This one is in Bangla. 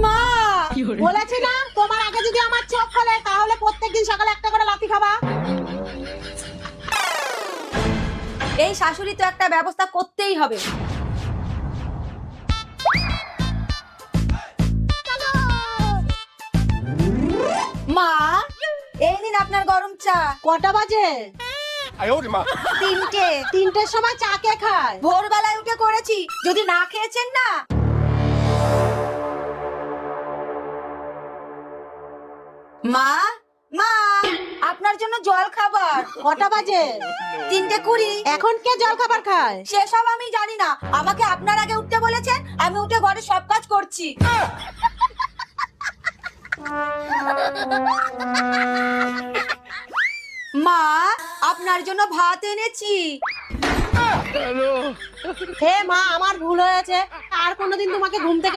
মা বলেছি না তোমার আগে যদি আমার চোখ খোলে তাহলে প্রত্যেকদিন সকালে একটা করে লাথি খাবা। এই শাশুড়ি তো একটা ব্যবস্থা করতেই হবে। মা এই নিন আপনার গরম চা। কটা বাজে? 哎呦我的妈！ তিনটে। 3টের সময় চা কে খায়? ভোরবেলায় উঠে করেছি, যদি না খেয়েছেন না। মা মা আপনার জন্য জল খাবার। কটা বাজে? 3:20। এখন কে জল খাবার খায়? সেসব আমি জানি না, আমাকে আপনার আগে উঠতে বলেছেন, আমি উঠে ঘরে সব কাজ করছি। মা আপনার জন্য ভাত এনেছি। হে মা, আমার ভুল হয়েছে, আর কোনোদিন তোমাকে ঘুম থেকে